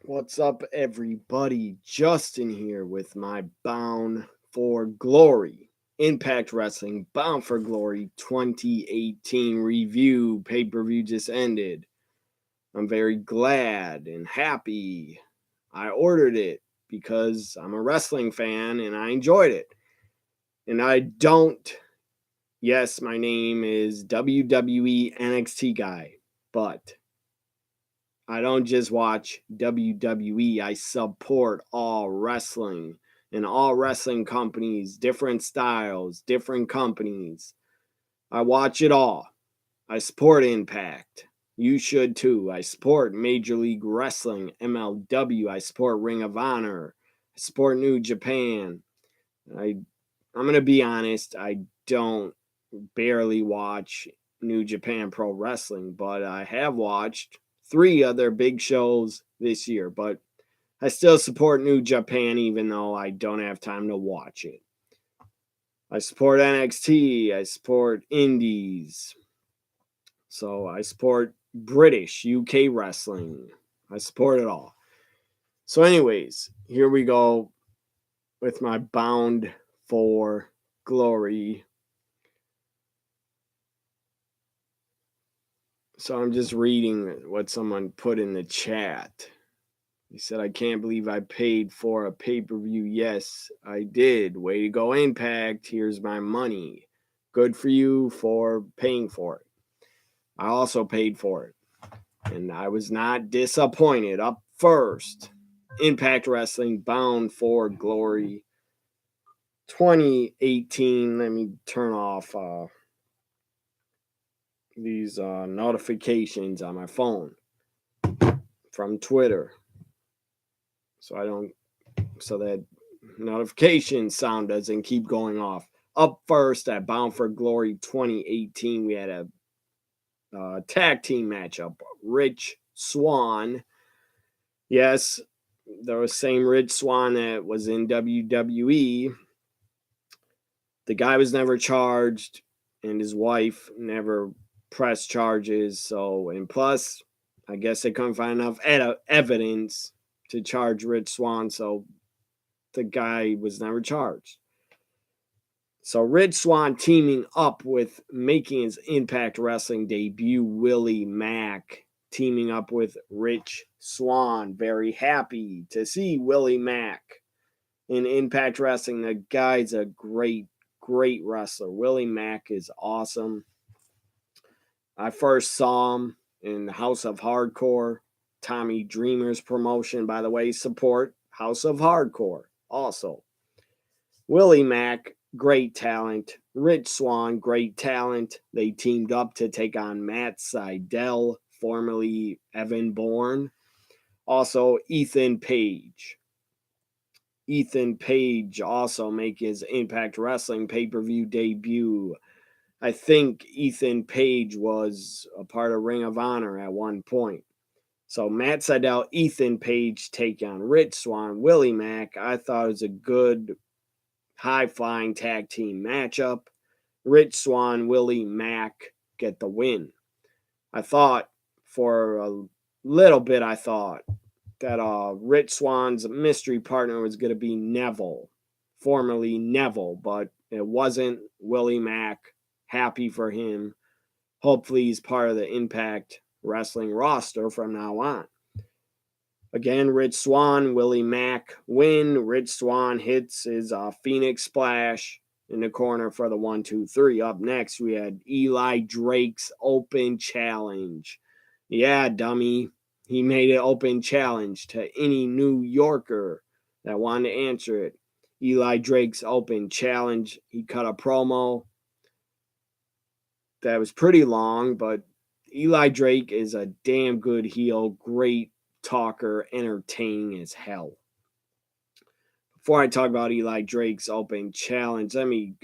What's up, everybody? Justin here with my Bound for Glory Impact Wrestling Bound for Glory 2018 review. Pay per view just ended. I'm very glad and happy I ordered it because I'm a wrestling fan and I enjoyed it. And I don't, yes, my name is WWE NXT Guy, but I don't just watch WWE. I support all wrestling and all wrestling companies, different styles, different companies. I watch it all. I support Impact. You should too. I support Major League Wrestling, MLW. I support Ring of Honor. I support New Japan. I'm going to be honest, I don't barely watch New Japan Pro Wrestling, but I have watched three other big shows this year. But I still support New Japan even though I don't have time to watch it. I support NXT. I support Indies. So I support British, UK wrestling. I support it all. So, anyways, here we go with my Bound for Glory. So I'm just reading what someone put in the chat. He said, I can't believe I paid for a pay-per-view. Yes, I did. Way to go, Impact. Here's my money. Good for you for paying for it. I also paid for it. And I was not disappointed. Up first, Impact Wrestling Bound for Glory 2018. Let me turn off these notifications on my phone from Twitter. So that notification sound doesn't keep going off. Up first at Bound for Glory 2018, we had a tag team matchup. Rich Swann. Yes, there was same Rich Swann that was in WWE. The guy was never charged, and his wife never pressed charges. So, and plus, I guess they couldn't find enough evidence to charge Rich Swann. So the guy was never charged. So Rich Swann teaming up with making his Impact Wrestling debut, Willie Mack, teaming up with Rich Swann. Very happy to see Willie Mack in Impact Wrestling. The guy's a great wrestler. Willie Mack is awesome. I first saw him in House of Hardcore, Tommy Dreamer's promotion. By the way, support House of Hardcore also. Willie Mack, great talent. Rich Swann, great talent. They teamed up to take on Matt Sydal, formerly Evan Bourne. Also, Ethan Page. Ethan Page also make his Impact Wrestling pay-per-view debut. I think Ethan Page was a part of Ring of Honor at one point. So Matt Sydal, Ethan Page take on Rich Swann, Willie Mack. I thought it was a good high-flying tag team matchup. Rich Swann, Willie Mack get the win. I thought for a little bit, that Rich Swann's mystery partner was going to be Neville, formerly Neville, but it wasn't. Willie Mack, happy for him. Hopefully he's part of the Impact Wrestling roster from now on. Again, Rich Swann, Willie Mack win. Rich Swann hits his Phoenix Splash in the corner for the 1-2-3. Up next, we had Eli Drake's Open Challenge. Yeah, dummy. He made an open challenge to any New Yorker that wanted to answer it. Eli Drake's Open Challenge. He cut a promo that was pretty long, but Eli Drake is a damn good heel, great talker, entertaining as hell. Before I talk about Eli Drake's Open Challenge, let me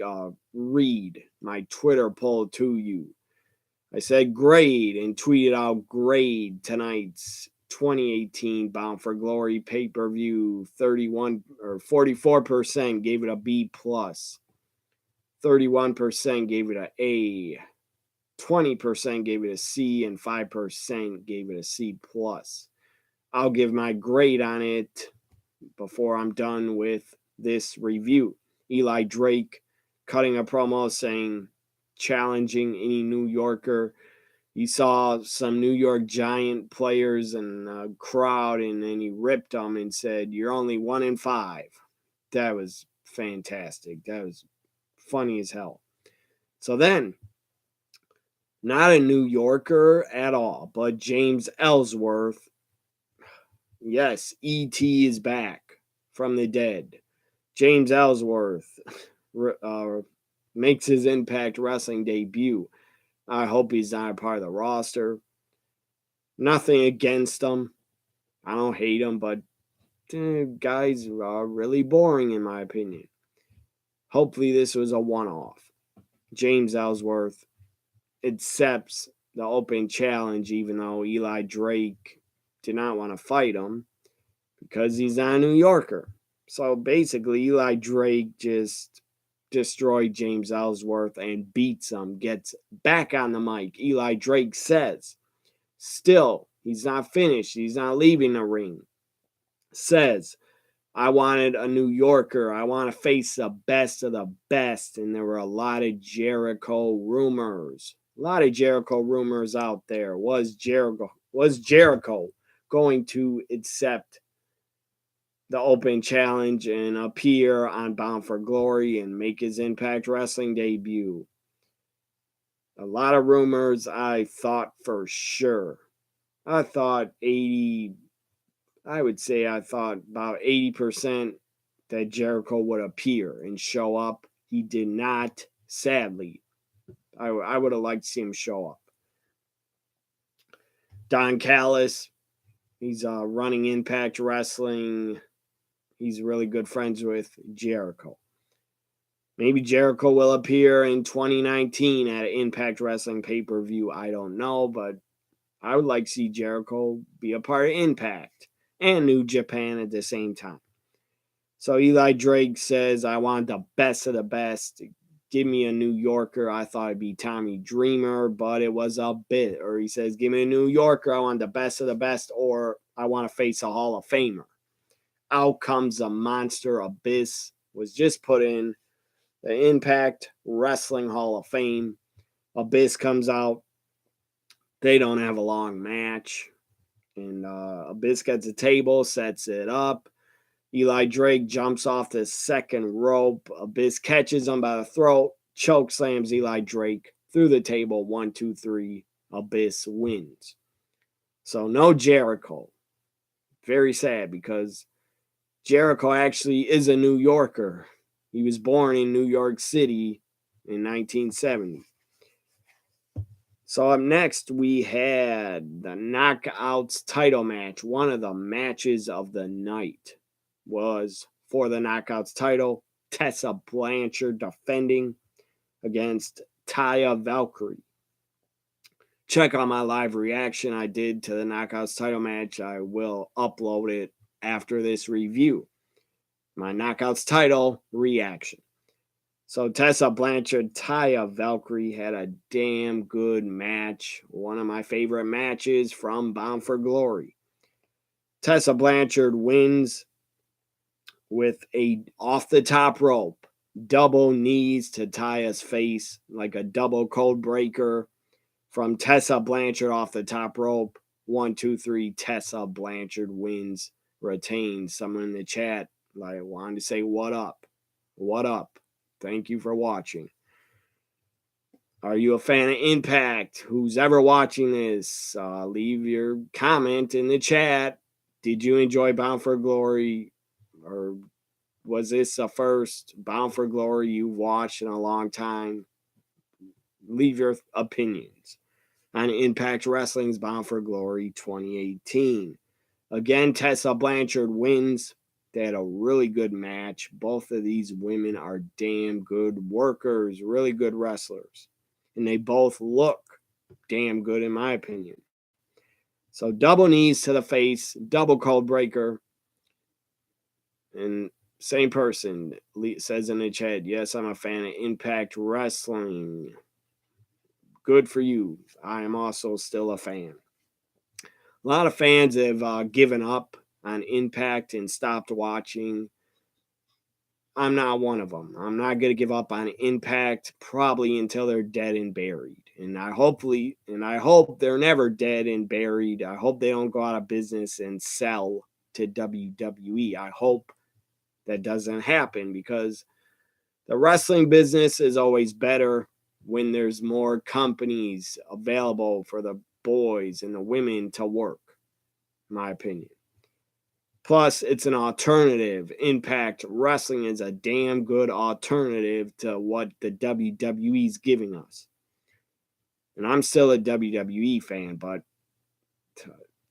read my Twitter poll to you. I said grade and tweeted out grade tonight's 2018 Bound for Glory pay-per-view. 44% gave it a B plus. 31% gave it an A. 20% gave it a C, and 5% gave it a C plus. I'll give my grade on it before I'm done with this review. Eli Drake cutting a promo saying, challenging any New Yorker. You saw some New York Giant players in the crowd, and then he ripped them and said, "You're only 1-5." That was fantastic. That was funny as hell. So then, not a New Yorker at all, but James Ellsworth. Yes, E.T. is back from the dead. James Ellsworth makes his Impact Wrestling debut. I hope he's not a part of the roster. Nothing against him. I don't hate him, but guys are really boring in my opinion. Hopefully this was a one-off. James Ellsworth accepts the open challenge, even though Eli Drake did not want to fight him because he's not a New Yorker. So basically, Eli Drake just destroyed James Ellsworth and beats him, gets back on the mic. Eli Drake says, still, he's not finished. He's not leaving the ring. Says, I wanted a New Yorker. I want to face the best of the best. And there were a lot of Jericho rumors. A lot of Jericho rumors out there. Was Jericho going to accept the open challenge and appear on Bound for Glory and make his Impact Wrestling debut? A lot of rumors. I thought for sure. I thought about 80% that Jericho would appear and show up. He did not, sadly. I would have liked to see him show up. Don Callis, he's running Impact Wrestling. He's really good friends with Jericho. Maybe Jericho will appear in 2019 at an Impact Wrestling pay-per-view. I don't know, but I would like to see Jericho be a part of Impact and New Japan at the same time. So Eli Drake says, I want the best of the best. Give me a New Yorker. I thought it'd be Tommy Dreamer, but it was a bit. Or he says, give me a New Yorker. I want the best of the best, or I want to face a Hall of Famer. Out comes a monster. Abyss was just put in the Impact Wrestling Hall of Fame. Abyss comes out. They don't have a long match. And Abyss gets a table, sets it up. Eli Drake jumps off the second rope. Abyss catches him by the throat, choke slams Eli Drake through the table. 1, 2, 3. Abyss wins. So no Jericho. Very sad because Jericho actually is a New Yorker. He was born in New York City in 1970. So up next, we had the Knockouts title match. One of the matches of the night was for the Knockouts title. Tessa Blanchard defending against Taya Valkyrie. Check out my live reaction I did to the Knockouts title match. I will upload it after this review. My Knockouts title reaction. So Tessa Blanchard, Taya Valkyrie had a damn good match. One of my favorite matches from Bound for Glory. Tessa Blanchard wins with a off the top rope, double knees to Taya's face, like a double code breaker from Tessa Blanchard off the top rope. 1, 2, 3. Tessa Blanchard wins, retains. Someone in the chat wanted to say what up. What up? Thank you for watching. Are you a fan of Impact? Who's ever watching this? Leave your comment in the chat. Did you enjoy Bound for Glory? Or was this the first Bound for Glory you've watched in a long time? Leave your opinions on Impact Wrestling's Bound for Glory 2018. Again, Tessa Blanchard wins. They had a really good match. Both of these women are damn good workers, really good wrestlers. And they both look damn good in my opinion. So double knees to the face, double cold breaker. And same person says in the chat, yes, I'm a fan of Impact Wrestling. Good for you. I am also still a fan. A lot of fans have given up on Impact and stopped watching. I'm not one of them. I'm not going to give up on Impact probably until they're dead and buried. And I hope they're never dead and buried. I hope they don't go out of business and sell to WWE. I hope that doesn't happen, because the wrestling business is always better when there's more companies available for the boys and the women to work, in my opinion. Plus, it's an alternative. Impact Wrestling is a damn good alternative to what the WWE is giving us. And I'm still a WWE fan, but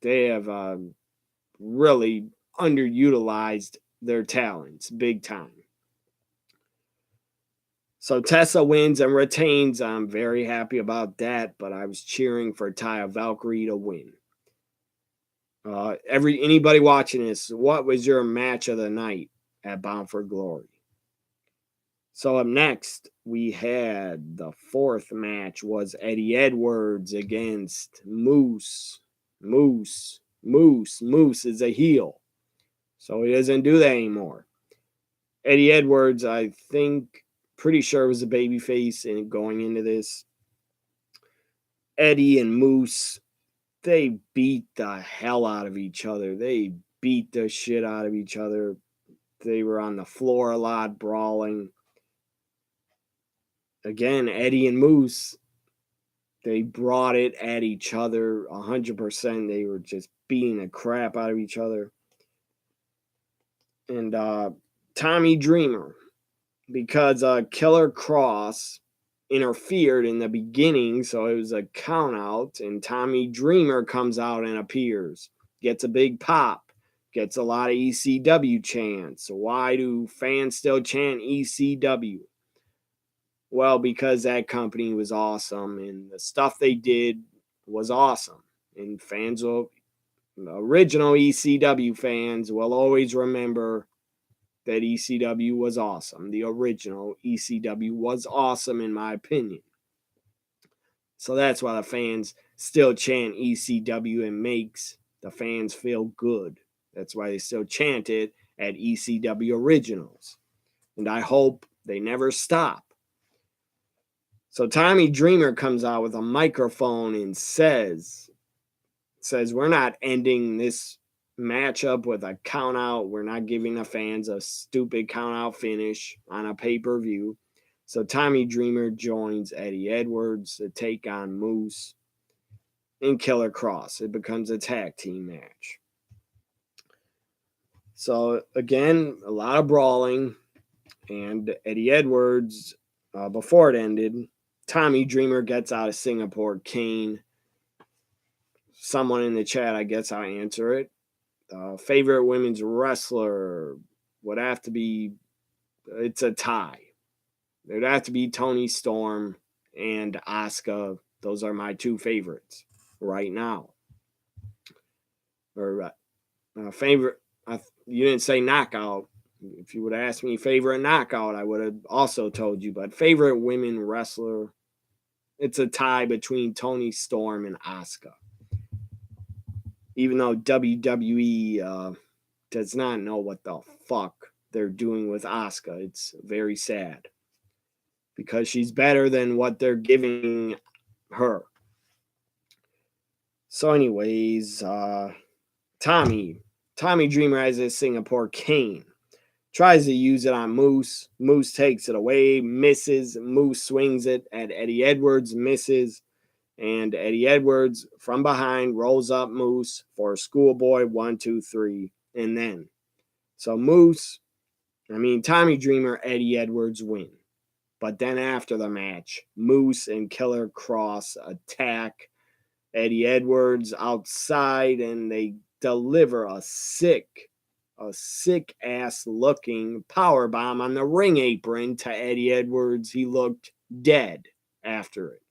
they have really underutilized their talents big time. So Tessa wins and retains. I'm very happy about that, but I was cheering for Taya Valkyrie to win. Anybody watching this, what was your match of the night at Bound for Glory? So up next, we had the fourth match was Eddie Edwards against Moose. Moose is a heel, so he doesn't do that anymore. Eddie Edwards, I think, pretty sure was a babyface, and going into this, Eddie and Moose, they beat the hell out of each other. They beat the shit out of each other. They were on the floor a lot, brawling. Again, Eddie and Moose, they brought it at each other 100%. They were just beating the crap out of each other. And Tommy Dreamer, because Killer Cross interfered in the beginning, so it was a count out, and Tommy Dreamer comes out and appears, gets a big pop, gets a lot of ECW chants. Why do fans still chant ECW? Well, because that company was awesome and the stuff they did was awesome, and original ECW fans will always remember that ECW was awesome. The original ECW was awesome, in my opinion. So that's why the fans still chant ECW, and makes the fans feel good. That's why they still chant it at ECW Originals. And I hope they never stop. So Tommy Dreamer comes out with a microphone and says, we're not ending this matchup with a count out. We're not giving the fans a stupid count out finish on a pay-per-view. So Tommy Dreamer joins Eddie Edwards to take on Moose and Killer Cross. It becomes a tag team match. So again, a lot of brawling, and Eddie Edwards, before it ended, Tommy Dreamer gets out of Singapore cane. Someone in the chat, I guess I'll answer it. Favorite women's wrestler would have to be, it's a tie. There'd have to be Toni Storm and Asuka. Those are my two favorites right now. Or favorite, you didn't say knockout. If you would have asked me favorite knockout, I would have also told you. But favorite women wrestler, it's a tie between Toni Storm and Asuka. Even though WWE does not know what the fuck they're doing with Asuka, it's very sad, because she's better than what they're giving her. So anyways, Tommy Dreamer has his Singapore cane. Tries to use it on Moose. Moose takes it away, misses. Moose swings it at Eddie Edwards, misses. And Eddie Edwards from behind rolls up Moose for a schoolboy 1, 2, 3. And then, so Tommy Dreamer, Eddie Edwards win. But then after the match, Moose and Killer Cross attack Eddie Edwards outside, and they deliver a sick ass looking power bomb on the ring apron to Eddie Edwards. He looked dead after it.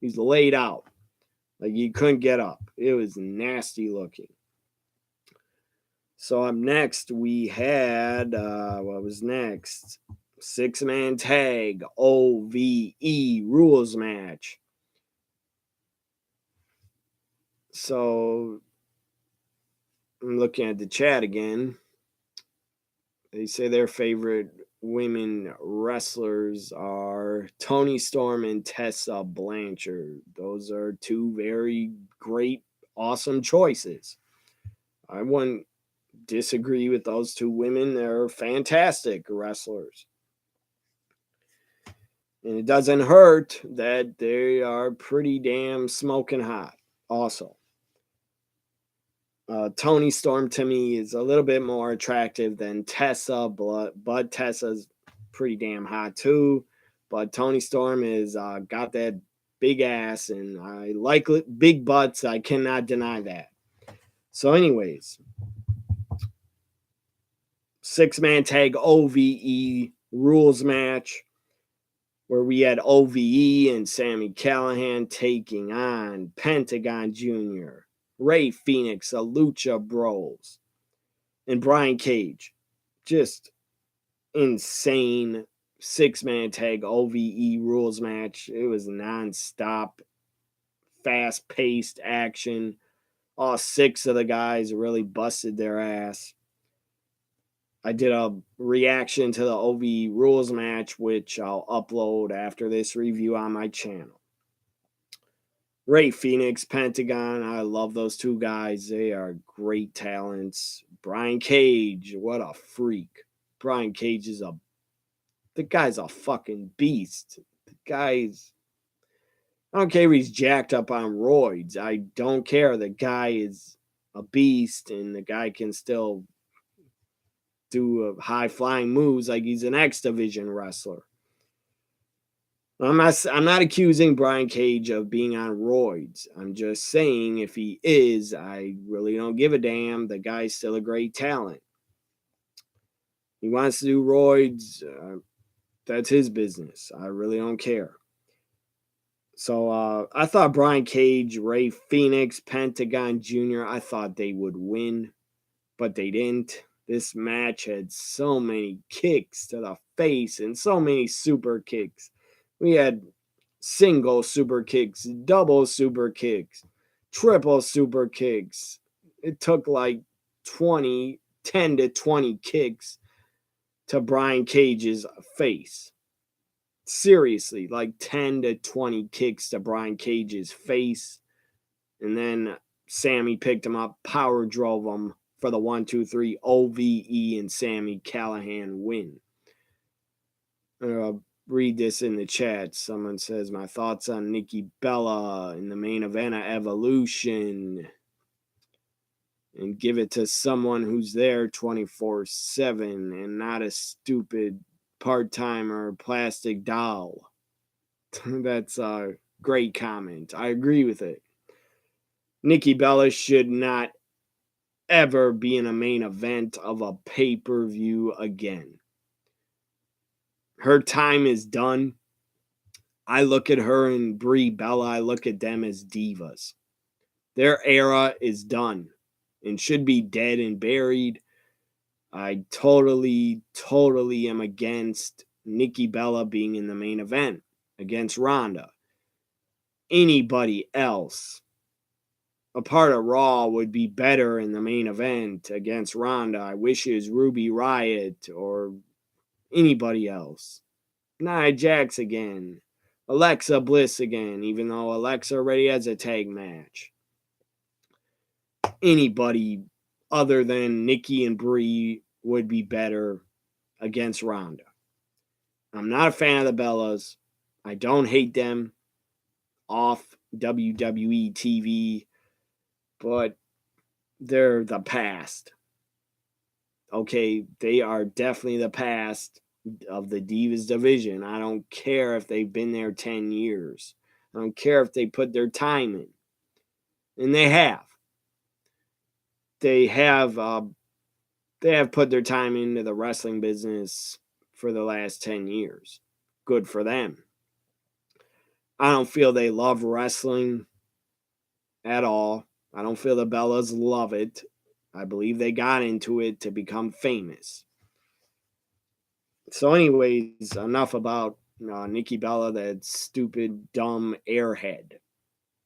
He's laid out, like he couldn't get up. It was nasty looking. So up next we had what was next? 6-man tag OVE rules match. So I'm looking at the chat again. They say their favorite women wrestlers are Toni Storm and Tessa Blanchard. Those are two very great, awesome choices. I wouldn't disagree with those two women. They're fantastic wrestlers. And it doesn't hurt that they are pretty damn smoking hot also. Toni Storm to me is a little bit more attractive than Tessa, but Tessa's pretty damn hot too. But Toni Storm is got that big ass, and I like big butts. I cannot deny that. So, anyways, 6-man tag OVE rules match where we had OVE and Sami Callihan taking on Pentagon Jr., Ray Phoenix, the Lucha Bros, and Brian Cage. Just insane 6-man tag OVE rules match. It was nonstop, fast-paced action. All 6 of the guys really busted their ass. I did a reaction to the OVE rules match, which I'll upload after this review on my channel. Ray Phoenix, Pentagon, I love those two guys. They are great talents. Brian Cage, what a freak. Brian Cage is the guy's a fucking beast. The guy's, I don't care if he's jacked up on roids. I don't care. The guy is a beast, and the guy can still do high flying moves like he's an X Division wrestler. I'm not accusing Brian Cage of being on roids. I'm just saying if he is, I really don't give a damn. The guy's still a great talent. He wants to do roids. That's his business. I really don't care. So I thought Brian Cage, Ray Phoenix, Pentagon Jr., I thought they would win, but they didn't. This match had so many kicks to the face and so many super kicks. We had single super kicks, double super kicks, triple super kicks. It took like 10 to 20 kicks to Brian Cage's face. Seriously, like 10 to 20 kicks to Brian Cage's face. And then Sami picked him up, power drove him for the 1-2-3 OVE, and Sami Callihan win. Read this in the chat. Someone says, my thoughts on Nikki Bella in the main event of Evolution. And give it to someone who's there 24/7 and not a stupid part-timer plastic doll. That's a great comment. I agree with it. Nikki Bella should not ever be in a main event of a pay-per-view again. Her time is done. I look at her and Brie Bella, I look at them as divas. Their era is done and should be dead and buried. I totally am against Nikki Bella being in the main event against Ronda. Anybody else, a part of Raw, would be better in the main event against Ronda. I wish it was Ruby Riott or anybody else. Nia Jax again. Alexa Bliss again, even though Alexa already has a tag match. Anybody other than Nikki and Brie would be better against Ronda. I'm not a fan of the Bellas. I don't hate them off WWE TV, but they're the past. Okay, they are definitely the past of the Divas division. I don't care if they've been there 10 years. I don't care if they put their time in. And they have. They have put their time into the wrestling business for the last 10 years. Good for them. I don't feel they love wrestling at all. I don't feel the Bellas love it. I believe they got into it to become famous. So anyways, enough about Nikki Bella, that stupid, dumb airhead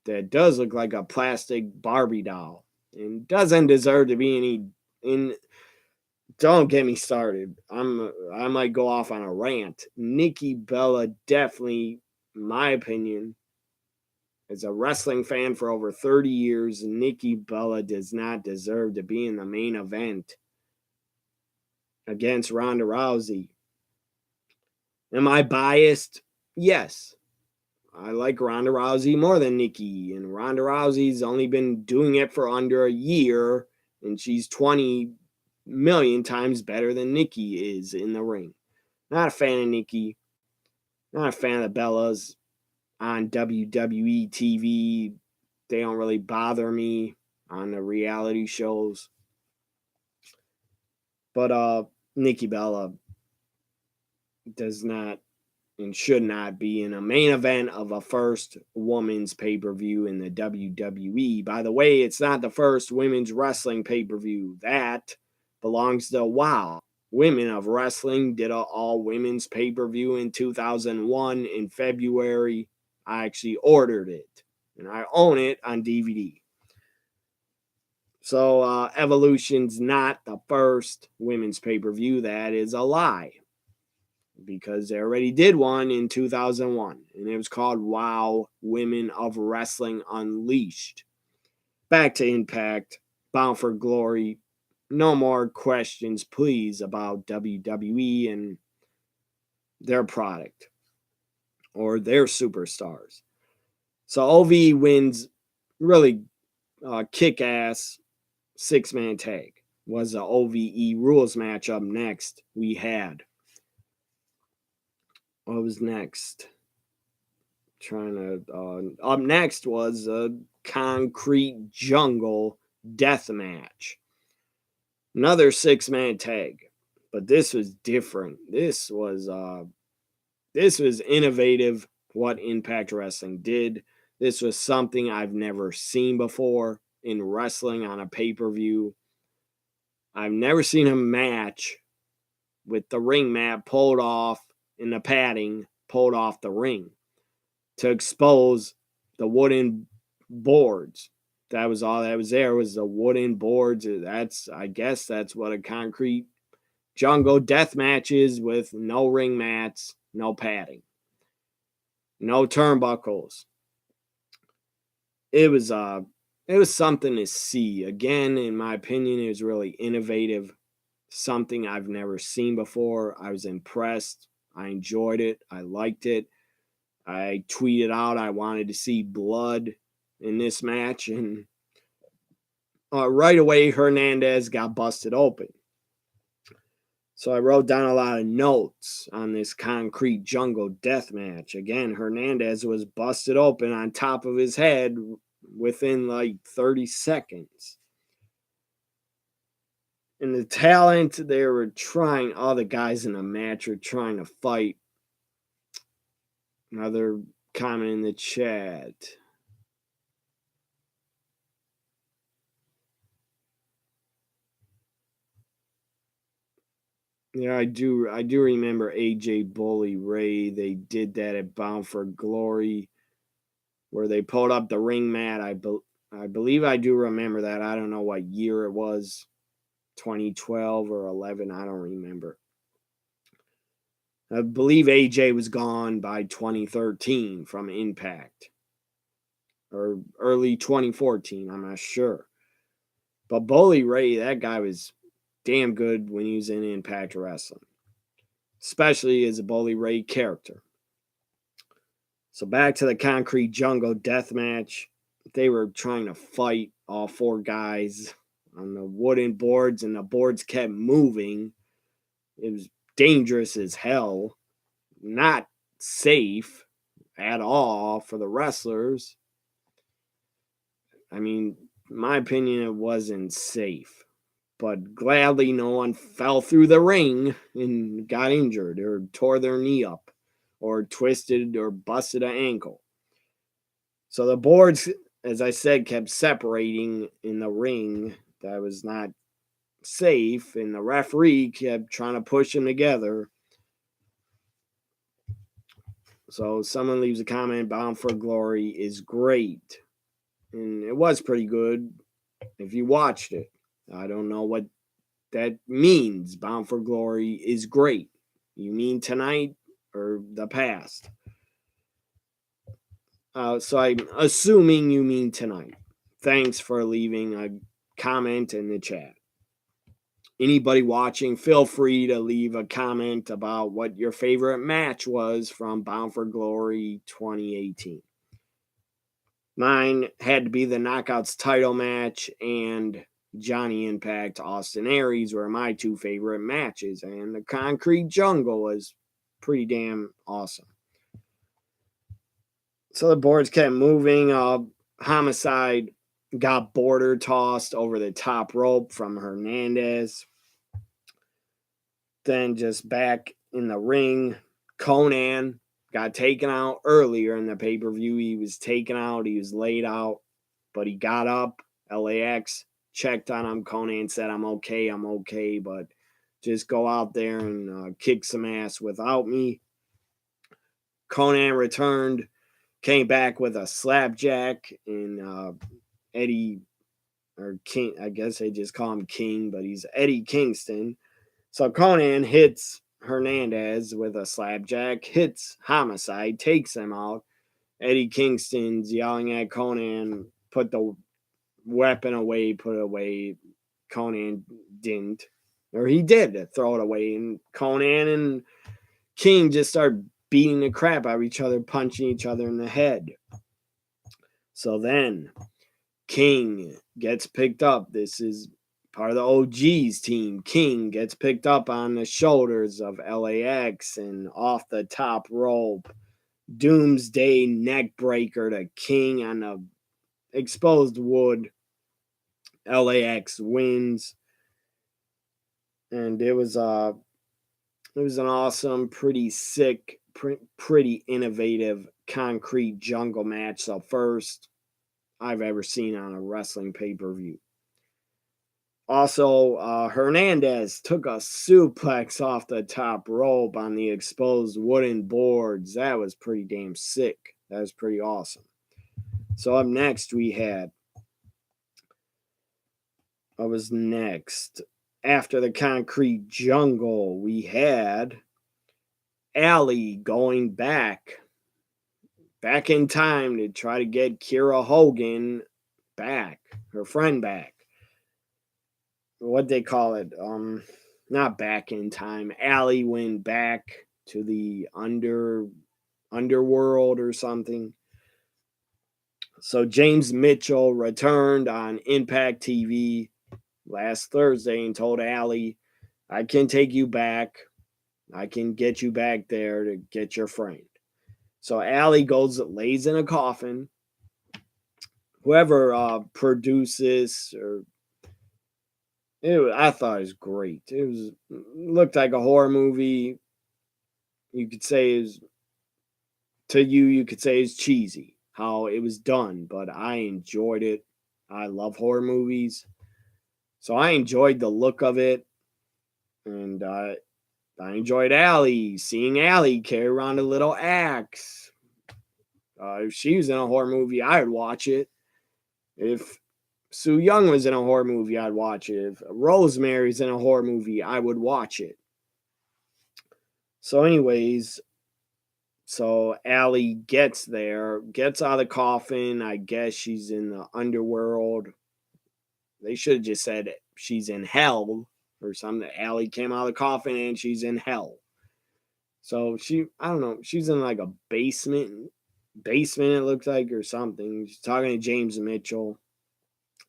that does look like a plastic Barbie doll. and doesn't deserve to be in. Don't get me started. I might go off on a rant. Nikki Bella definitely, in my opinion, as a wrestling fan for over 30 years, Nikki Bella does not deserve to be in the main event against Ronda Rousey. Am I biased? Yes. I like Ronda Rousey more than Nikki, and Ronda Rousey's only been doing it for under a year, and she's 20 million times better than Nikki is in the ring. Not a fan of Nikki. Not a fan of the Bellas on WWE TV. They don't really bother me on the reality shows. But Nikki Bella does not and should not be in a main event of a first women's pay-per-view in the WWE. By the way, it's not the first women's wrestling pay-per-view. That belongs to WOW. Women of Wrestling did an all-women's pay-per-view in 2001 in February. I actually ordered it, and I own it on DVD. So Evolution's not the first women's pay-per-view. That is a lie, because they already did one in 2001, and it was called WOW Women of Wrestling Unleashed. Back to Impact, Bound for Glory. No more questions, please, about WWE and their product or their superstars. So OVE wins really kick-ass six-man tag. Was the OVE rules match. Up next, we had, what was next? Up next was a Concrete Jungle death match. Another six-man tag, but this was different. This was innovative. What Impact Wrestling did. This was something I've never seen before in wrestling on a pay-per-view. I've never seen a match with the ring mat pulled off and the padding pulled off the ring to expose the wooden boards. That was all that was there, was the wooden boards. I guess that's what a Concrete Jungle death match is, with no ring mats, no padding, no turnbuckles. It was something to see. Again, in my opinion, it was really innovative. Something I've never seen before. I was impressed. I enjoyed it. I liked it. I tweeted out I wanted to see blood in this match, and right away Hernandez got busted open. So I wrote down a lot of notes on this Concrete Jungle death match. Again, Hernandez was busted open on top of his head within like 30 seconds. And the talent, they were trying, all the guys in the match were trying to fight. Another comment in the chat. Yeah, I do remember AJ Bully Ray. They did that at Bound for Glory, where they pulled up the ring mat. I believe I do remember that. I don't know what year it was, 2012 or 11. I don't remember. I believe AJ was gone by 2013 from Impact, or early 2014. I'm not sure. But Bully Ray, that guy was damn good when he was in Impact Wrestling, especially as a Bully Ray character. So back to the Concrete Jungle death match. They were trying to fight, all four guys, on the wooden boards, and the boards kept moving. It was dangerous as hell. Not safe at all for the wrestlers. I mean, in my opinion, it wasn't safe. But gladly no one fell through the ring and got injured or tore their knee up or twisted or busted an ankle. So the boards, as I said, kept separating in the ring. That was not safe, and the referee kept trying to push them together. So someone leaves a comment, Bound for Glory is great. And it was pretty good. if you watched it. I don't know what that means. Bound for Glory is great. You mean tonight or the past? So I'm assuming you mean tonight. Thanks for leaving a comment in the chat. Anybody watching, feel free to leave a comment about what your favorite match was from Bound for Glory 2018. Mine had to be the Knockouts title match, and Johnny Impact Austin Aries were my two favorite matches, and the Concrete Jungle was pretty damn awesome. So the boards kept moving. Homicide got border tossed over the top rope from Hernandez. Then just back in the ring, Conan got taken out earlier in the pay-per-view. He was taken out. He was laid out, but he got up. LAX checked on him. Conan said, I'm okay, but just go out there and kick some ass without me. Conan returned, came back with a slapjack, and Eddie, or King, I guess they just call him King, but he's Eddie Kingston. So Conan hits Hernandez with a slapjack, hits Homicide, takes him out. Eddie Kingston's yelling at Conan, put the weapon away, put it away. Conan didn't. Or he did throw it away. And Conan and King just start beating the crap out of each other, punching each other in the head. So then King gets picked up. This is part of the OG's team. King gets picked up on the shoulders of LAX and off the top rope. Doomsday neck breaker to King on the exposed wood. LAX wins. And it was an awesome, pretty sick, pretty innovative concrete jungle match. The first I've ever seen on a wrestling pay-per-view. Also, Hernandez took a suplex off the top rope on the exposed wooden boards. That was pretty damn sick. That was pretty awesome. So up next we had, what was next? After the concrete jungle, we had Allie going back in time to try to get Kira Hogan back, her friend back. What they call it? Not back in time. Allie went back to the underworld or something. So James Mitchell returned on Impact TV last Thursday and told Allie, I can take you back. I can get you back there to get your friend. So Allie lays in a coffin. Whoever produces I thought it was great. It looked like a horror movie. You could say you could say it's cheesy how it was done, but I enjoyed it. I love horror movies. So I enjoyed the look of it. And I enjoyed Allie, seeing Allie carry around a little axe. If she was in a horror movie, I would watch it. If Sue Young was in a horror movie, I'd watch it. If Rosemary's in a horror movie, I would watch it. So anyways, so Allie gets there, gets out of the coffin. I guess she's in the underworld. They should have just said she's in hell or something. Allie came out of the coffin and she's in hell. So I don't know, she's in like a basement it looks like, or something. She's talking to James Mitchell.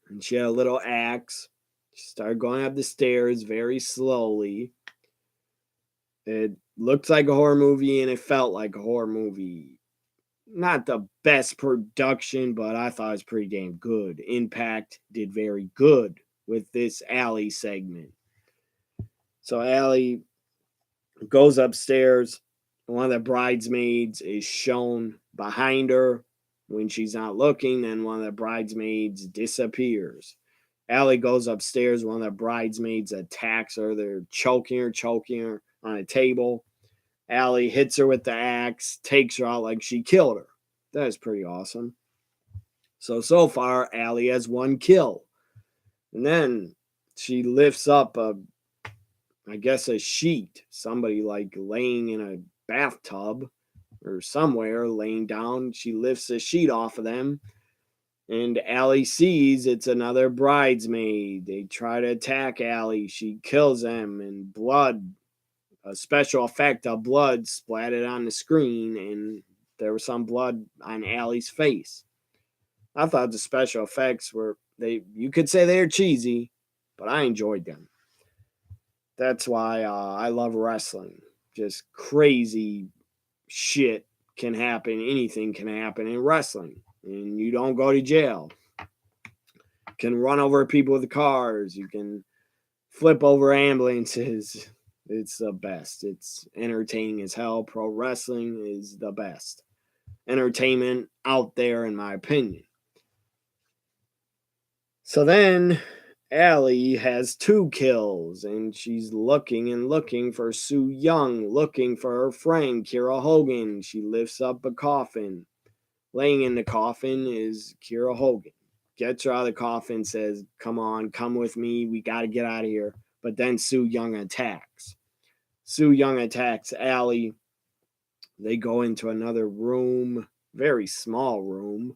And she had a little axe. She started going up the stairs very slowly. It looked like a horror movie and it felt like a horror movie. Not the best production, but I thought it was pretty damn good. Impact did very good with this Allie segment. So Allie goes upstairs. One of the bridesmaids is shown behind her. When she's not looking, then one of the bridesmaids disappears. Allie goes upstairs. One of the bridesmaids attacks her. They're choking her on a table. Allie hits her with the axe, takes her out like she killed her. That is pretty awesome. So far, Allie has one kill. And then she lifts up I guess a sheet, somebody like laying in a bathtub or somewhere laying down. She lifts a sheet off of them, and Allie sees it's another bridesmaid. They try to attack Allie. She kills them, and blood, a special effect of blood splattered on the screen, and there was some blood on Allie's face. I thought the special effects were, you could say they're cheesy, but I enjoyed them. That's why I love wrestling. Just crazy shit can happen. Anything can happen in wrestling, and you don't go to jail. You can run over people with cars. You can flip over ambulances. It's the best. It's entertaining as hell. Pro wrestling is the best entertainment out there, in my opinion. So then Allie has 2 kills, and she's looking and looking for Su Yung, looking for her friend Kira Hogan. She lifts up a coffin. Laying in the coffin is Kira Hogan. Gets her out of the coffin, says, "Come on, come with me. We got to get out of here." But then Su Yung attacks. Su Yung attacks Allie. They go into another room, very small room,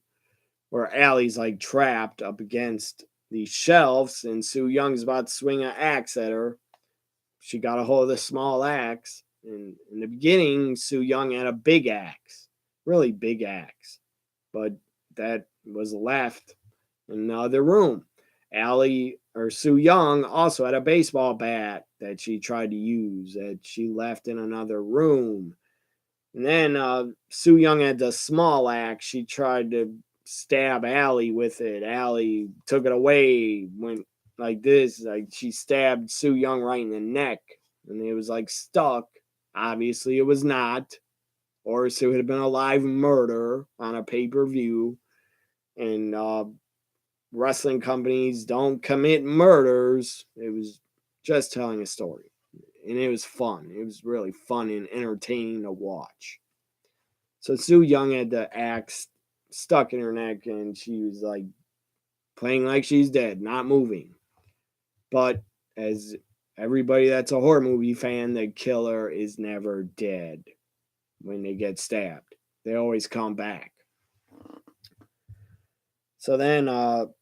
where Allie's like trapped up against these shelves, and Su Young's about to swing an axe at her. She got a hold of the small axe, and in the beginning, Su Yung had a big axe, really big axe, but that was left in the other room. Su Yung also had a baseball bat that she tried to use that she left in another room. And then Su Yung had the small axe. She tried to stab Allie with it. Allie took it away, went like this, like she stabbed Su Yung right in the neck, and it was like stuck. Obviously, it was not, or it would have been a live murder on a pay-per-view. And wrestling companies don't commit murders. It was just telling a story, and it was fun. It was really fun and entertaining to watch. So Su Yung had the axe stuck in her neck, and she was like playing like she's dead, not moving. But as everybody that's a horror movie fan, the killer is never dead when they get stabbed. They always come back. So then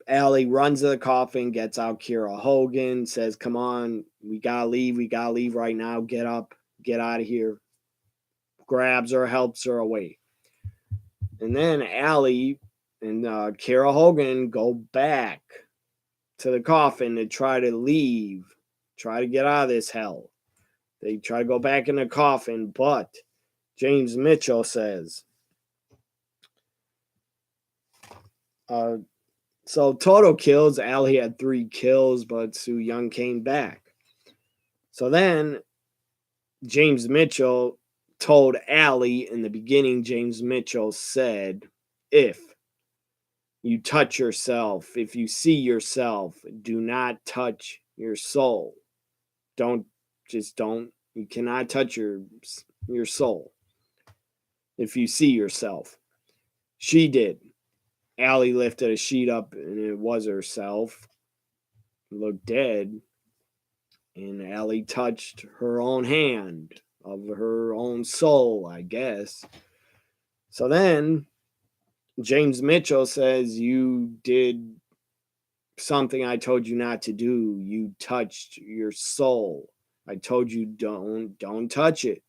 Allie runs to the coffin, gets out Kira Hogan, says, "Come on, we gotta leave right now. Get up, get out of here." Grabs her, helps her away. And then Allie and Kira Hogan go back to the coffin to try to leave, try to get out of this hell. They try to go back in the coffin, but James Mitchell says, so total kills, Allie had 3 kills, but Su Yung came back. So then James Mitchell told Allie in the beginning, James Mitchell said, if you touch yourself, if you see yourself, do not touch your soul. You cannot touch your soul if you see yourself. She did. Allie lifted a sheet up, and it was herself. Looked dead. And Allie touched her own hand of her own soul, I guess. So then James Mitchell says, you did something I told you not to do. You touched your soul. I told you don't touch it.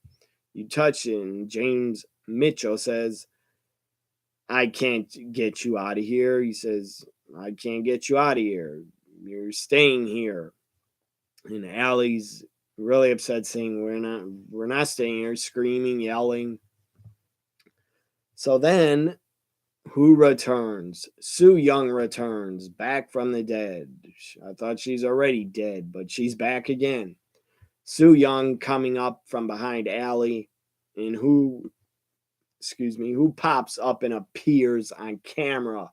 You touched it. And James Mitchell says, I can't get you out of here. He says, I can't get you out of here. You're staying here. And Allie's really upset, saying, we're not staying here, screaming, yelling. So then who returns? Su Yung returns back from the dead. I thought she's already dead, but she's back again. Su Yung coming up from behind Allie, and who pops up and appears on camera.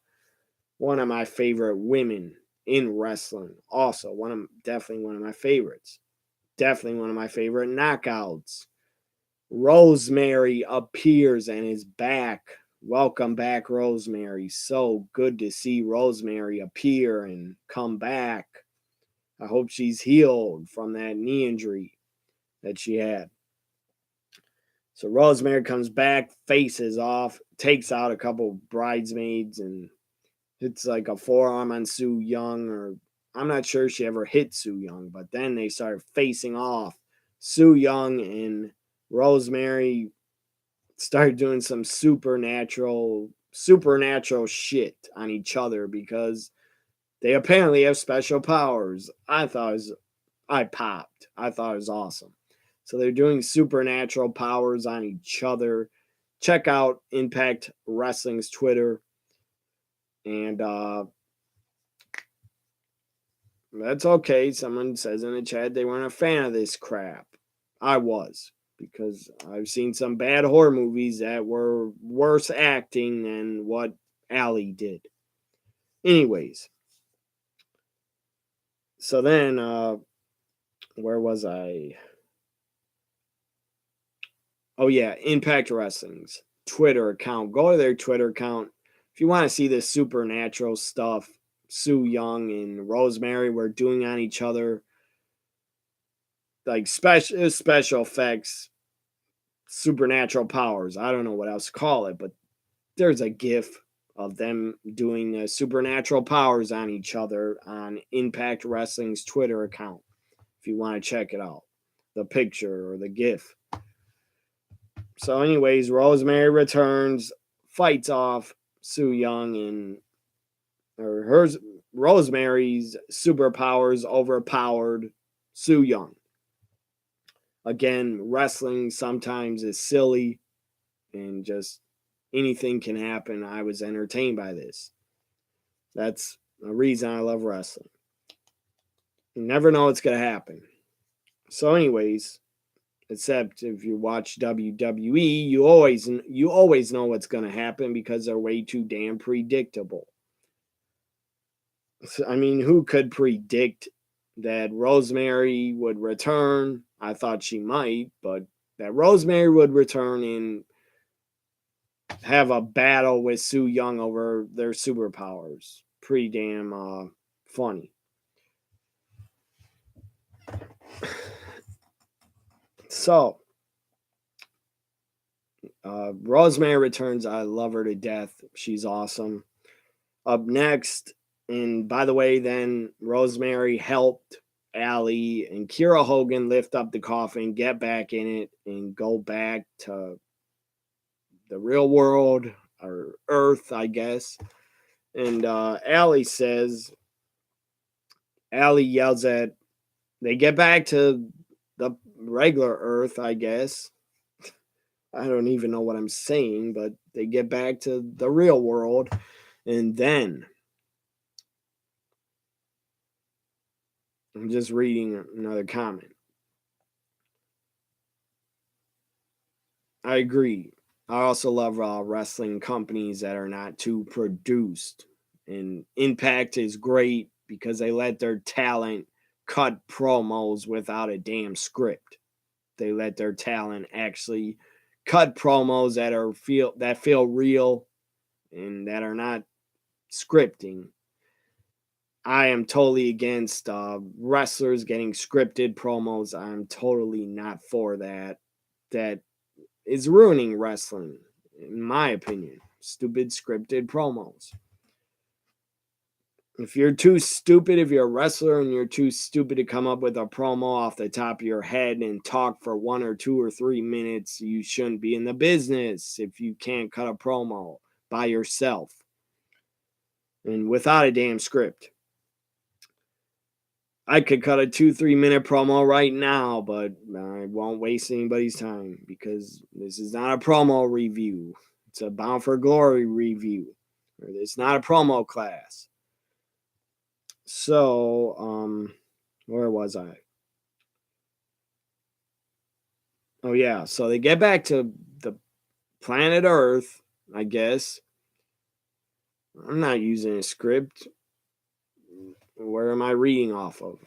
One of my favorite women in wrestling. Also, definitely one of my favorites. Definitely one of my favorite knockouts. Rosemary appears and is back. Welcome back, Rosemary. So good to see Rosemary appear and come back. I hope she's healed from that knee injury that she had. So Rosemary comes back, faces off, takes out a couple bridesmaids, and hits like a forearm on Su Yung, or I'm not sure she ever hit Su Yung, but then they started facing off. Su Yung and Rosemary started doing some supernatural shit on each other because they apparently have special powers. I popped. I thought it was awesome. So they're doing supernatural powers on each other. Check out Impact Wrestling's Twitter. And that's okay. Someone says in the chat they weren't a fan of this crap. I was, because I've seen some bad horror movies that were worse acting than what Allie did. Anyways. So then, where was I? Oh yeah, Impact Wrestling's Twitter account. Go to their Twitter account if you want to see this supernatural stuff Su Yung and Rosemary were doing on each other, like special effects, supernatural powers. I don't know what else to call it, but there's a GIF of them doing the supernatural powers on each other on Impact Wrestling's Twitter account. If you want to check it out, the picture or the GIF. So, anyways, Rosemary returns, fights off Su Yung, and Rosemary's superpowers overpowered Su Yung. Again, wrestling sometimes is silly and just anything can happen. I was entertained by this. That's a reason I love wrestling. You never know what's going to happen. So, anyways, except if you watch WWE, you always know what's going to happen because they're way too damn predictable. So, I mean, who could predict that Rosemary would return? I thought she might, but that Rosemary would return and have a battle with Su Yung over their superpowers. Pretty damn funny. So, Rosemary returns. I love her to death. She's awesome. Up next, and by the way, then Rosemary helped Allie and Kira Hogan lift up the coffin, get back in it, and go back to the real world, or Earth, I guess. And Allie yells at, they get back to the regular Earth, I guess. I don't even know what I'm saying, but they get back to the real world. And then, I'm just reading another comment. I agree. I also love wrestling companies that are not too produced. And Impact is great because they let their talent cut promos without a damn script. They let their talent actually cut promos that feel real and that are not scripting. I am totally against wrestlers getting scripted promos. I'm totally not for that. That is ruining wrestling, in my opinion. Stupid scripted promos. If you're too stupid, if you're a wrestler and you're too stupid to come up with a promo off the top of your head and talk for 1 or 2 or 3 minutes, you shouldn't be in the business if you can't cut a promo by yourself and without a damn script. I could cut a 2-3 minute promo right now, but I won't waste anybody's time because this is not a promo review. It's a Bound for Glory review. It's not a promo class. So, where was I? Oh, yeah. So they get back to the planet Earth, I guess. I'm not using a script. Where am I reading off of?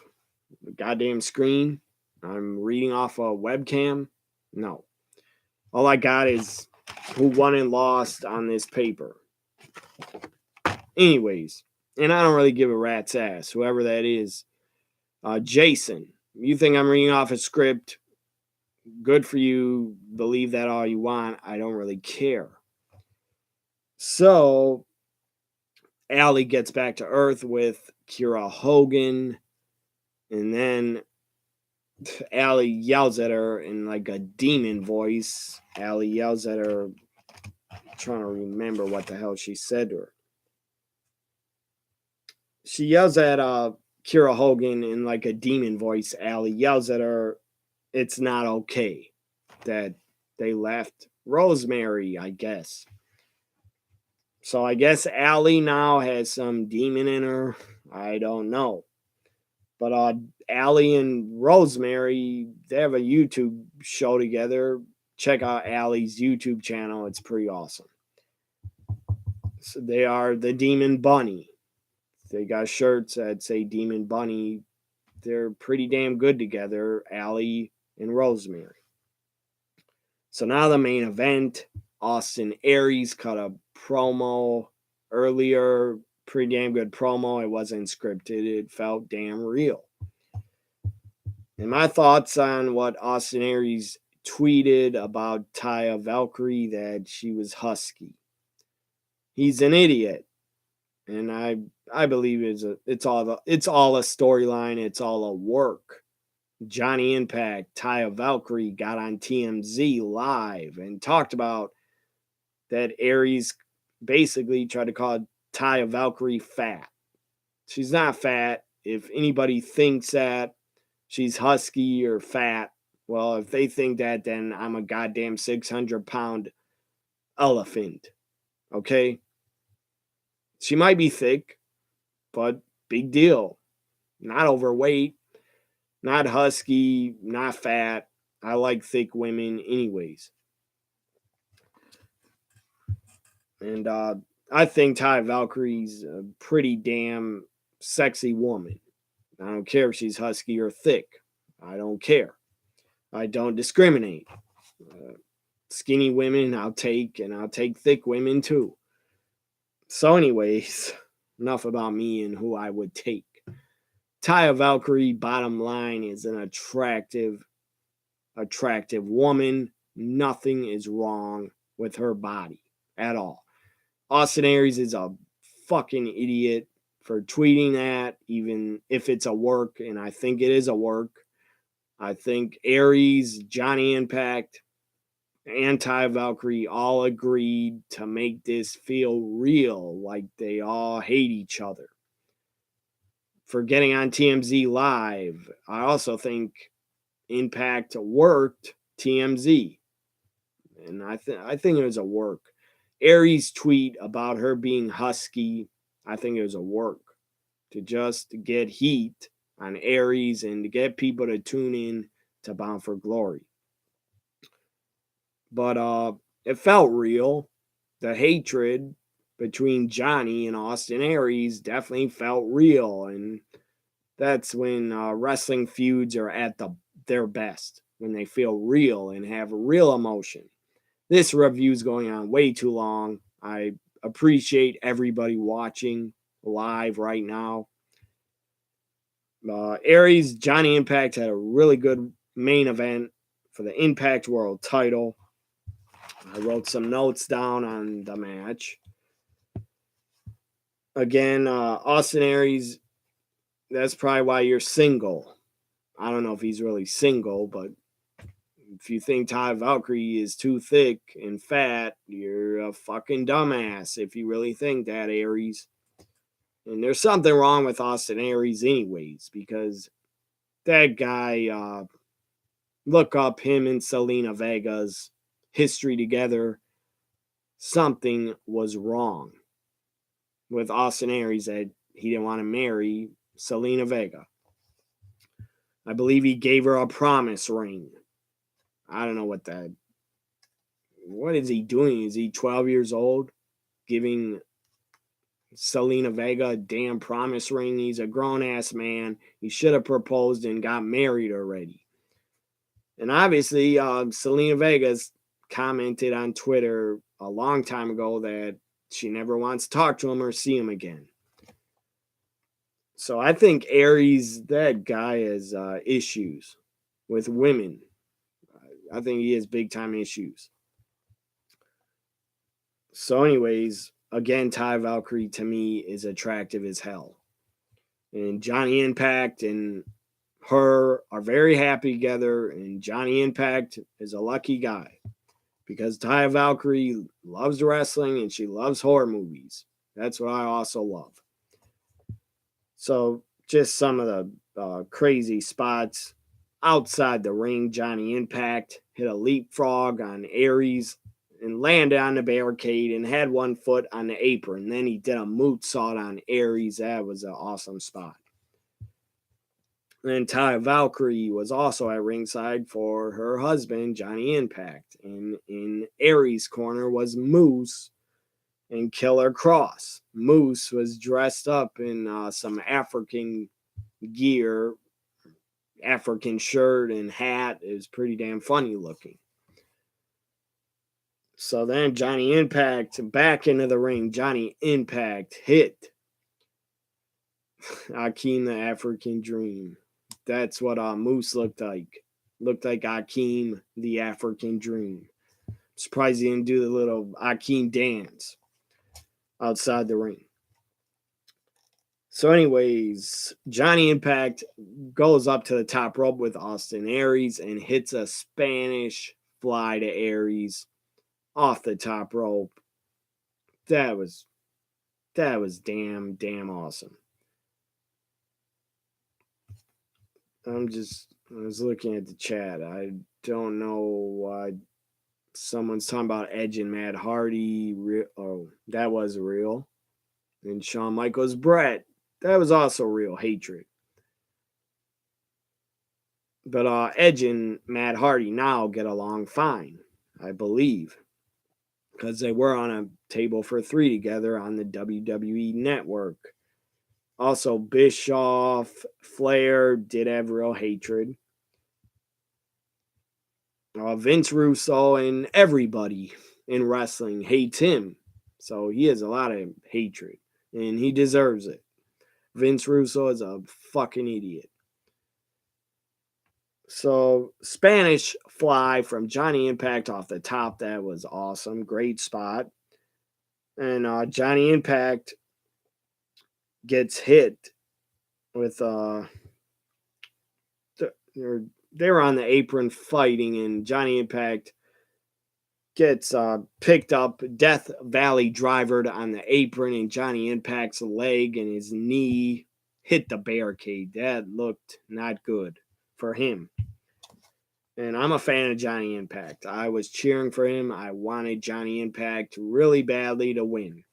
The goddamn screen? I'm reading off a webcam? No. All I got is who won and lost on this paper. Anyways, and I don't really give a rat's ass, whoever that is. Jason, you think I'm reading off a script? Good for you. Believe that all you want. I don't really care. So, Allie gets back to Earth with Kira Hogan. And then Allie yells at her in like a demon voice. Allie yells at her, trying to remember what the hell she said to her. She yells at Kira Hogan in like a demon voice. Allie yells at her, it's not okay that they left Rosemary, I guess. So I guess Allie now has some demon in her. I don't know. But Allie and Rosemary, they have a YouTube show together. Check out Allie's YouTube channel. It's pretty awesome. So they are the Demon Bunny. They got shirts that say Demon Bunny. They're pretty damn good together, Allie and Rosemary. So now the main event. Austin Aries cut a promo earlier. Pretty damn good promo. It wasn't scripted. It felt damn real. And my thoughts on what Austin Aries tweeted about Taya Valkyrie, that she was husky. He's an idiot. And I believe it's all a storyline, it's all a work. Johnny Impact, Taya Valkyrie got on TMZ live and talked about that Aries basically tried to call Taya Valkyrie fat. She's not fat. If anybody thinks that she's husky or fat, well, if they think that, then I'm a goddamn 600-pound elephant. Okay? She might be thick, but big deal. Not overweight, not husky, not fat. I like thick women anyways. And I think Taya Valkyrie's a pretty damn sexy woman. I don't care if she's husky or thick. I don't care. I don't discriminate. Skinny women I'll take, and I'll take thick women too. So anyways, enough about me and who I would take. Taya Valkyrie, bottom line, is an attractive woman. Nothing is wrong with her body at all. Austin Aries is a fucking idiot for tweeting that, even if it's a work, and I think it is a work. I think Aries, Johnny Impact, and Taya Valkyrie all agreed to make this feel real, like they all hate each other. For getting on TMZ live, I also think Impact worked TMZ, and I think it was a work. Aries' tweet about her being husky, I think it was a work to just get heat on Aries and to get people to tune in to Bound for Glory. But it felt real. The hatred between Johnny and Austin Aries definitely felt real, and that's when wrestling feuds are at their best, when they feel real and have real emotion. This review is going on way too long. I appreciate everybody watching live right now. Aries, Johnny Impact had a really good main event for the Impact World title. I wrote some notes down on the match. Again, Austin Aries, that's probably why you're single. I don't know if he's really single, but if you think Taya Valkyrie is too thick and fat, you're a fucking dumbass if you really think that, Aries. And there's something wrong with Austin Aries anyways, because that guy, look up him and Selena Vega's history together. Something was wrong with Austin Aries that he didn't want to marry Selena Vega. I believe he gave her a promise ring. I don't know what is he doing? Is he 12 years old? Giving Selena Vega a damn promise ring? He's a grown-ass man. He should have proposed and got married already. And obviously, Selena Vega's commented on Twitter a long time ago that she never wants to talk to him or see him again. So I think Aries, that guy, has issues with women. I think he has big time issues. So, anyways, again, Ty Valkyrie to me is attractive as hell. And Johnny Impact and her are very happy together. And Johnny Impact is a lucky guy because Ty Valkyrie loves wrestling and she loves horror movies. That's what I also love. So, just some of the crazy spots outside the ring. Johnny Impact hit a leapfrog on Aries and landed on the barricade and had one foot on the apron. Then he did a moonsault on Aries. That was an awesome spot. And Ty Valkyrie was also at ringside for her husband, Johnny Impact. And in Aries' corner was Moose and Killer Cross. Moose was dressed up in some African gear, African shirt and hat. It was pretty damn funny looking. So then Johnny Impact back into the ring. Johnny Impact hit Akeem the African Dream. That's what Moose looked like. Looked like Akeem the African Dream. Surprised he didn't do the little Akeem dance outside the ring. So anyways, Johnny Impact goes up to the top rope with Austin Aries and hits a Spanish fly to Aries off the top rope. That was damn awesome. I was looking at the chat. I don't know why someone's talking about Edge and Matt Hardy. Oh, that was real. And Shawn Michaels, Brett, that was also real hatred. But Edge and Matt Hardy now get along fine, I believe, because they were on a table for three together on the WWE Network. Also, Bischoff, Flair did have real hatred. Vince Russo and everybody in wrestling hates him. So he has a lot of hatred, and he deserves it. Vince Russo is a fucking idiot. So, Spanish fly from Johnny Impact off the top. That was awesome. Great spot. And Johnny Impact gets hit with they were on the apron fighting, and Johnny Impact gets picked up, Death Valley drivered on the apron, and Johnny Impact's leg and his knee hit the barricade. That looked not good for him. And I'm a fan of Johnny Impact. I was cheering for him. I wanted Johnny Impact really badly to win.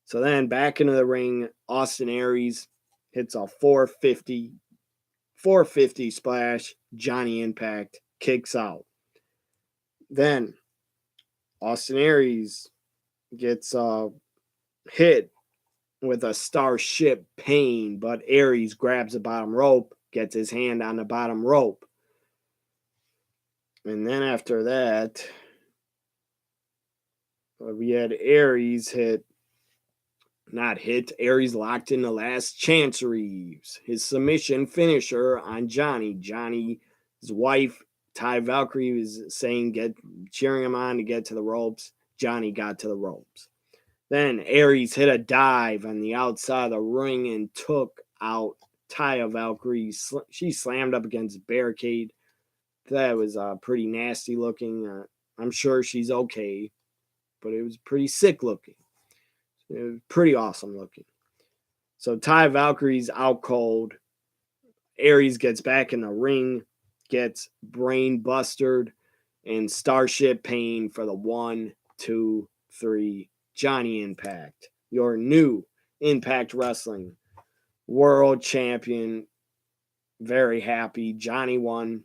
So then back into the ring, Austin Aries hits a 450 splash. Johnny Impact kicks out. Then Austin Aries gets hit with a Starship Pain, but Aries grabs the bottom rope, gets his hand on the bottom rope. And then after that, we had Aries Aries locked in the last Chancery, his submission finisher on Johnny. Johnny's wife, Ty Valkyrie, was saying, cheering him on to get to the ropes. Johnny got to the ropes. Then Aries hit a dive on the outside of the ring and took out Ty Valkyrie. She slammed up against the barricade. That was pretty nasty looking. I'm sure she's okay, but it was pretty sick looking. It was pretty awesome looking. So Ty Valkyrie's out cold. Aries gets back in the ring, gets brain busted, and Starship Pain for the 1, 2, 3. Johnny Impact, your new Impact Wrestling World Champion. Very happy. Johnny won.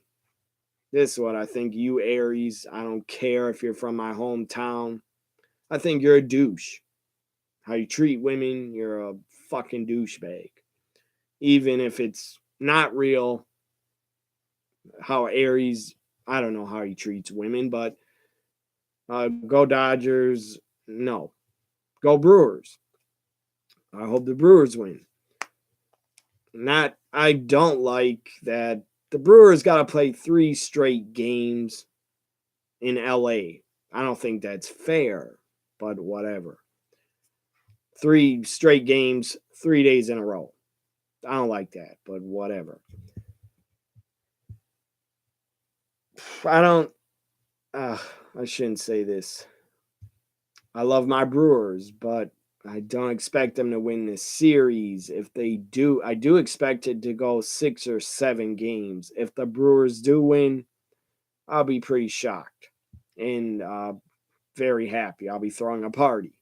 This is what I think. You Aries, I don't care if you're from my hometown. I think you're a douche. How you treat women, you're a fucking douchebag. Even if it's not real, how Aries, I don't know how he treats women, but go Dodgers. No. Go Brewers. I hope the Brewers win. I don't like that the Brewers got to play 3 straight games in LA. I don't think that's fair, but whatever. 3 straight games, 3 days in a row. I don't like that, but whatever. I don't. I shouldn't say this. I love my Brewers, but I don't expect them to win this series. If they do, I do expect it to go 6 or 7 games. If the Brewers do win, I'll be pretty shocked and very happy. I'll be throwing a party.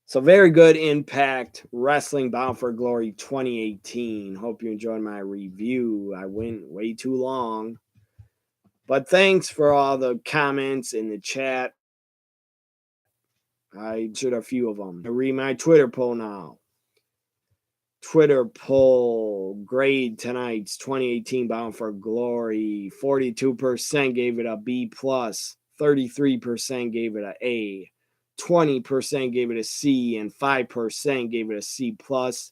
So very good Impact Wrestling Bound for Glory 2018. Hope you enjoyed my review. I went way too long. But thanks for all the comments in the chat. I answered a few of them. I read my Twitter poll now. Twitter poll grade tonight's 2018 Bound for Glory. 42% gave it a B plus, 33% gave it a A, 20% gave it a C, and 5% gave it a C plus.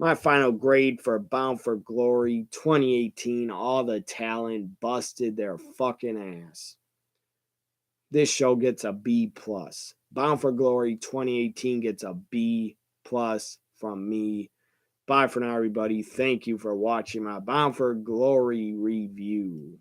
My final grade for Bound for Glory 2018, all the talent busted their fucking ass. This show gets a B plus. Bound for Glory 2018 gets a B plus from me. Bye for now, everybody. Thank you for watching my Bound for Glory review.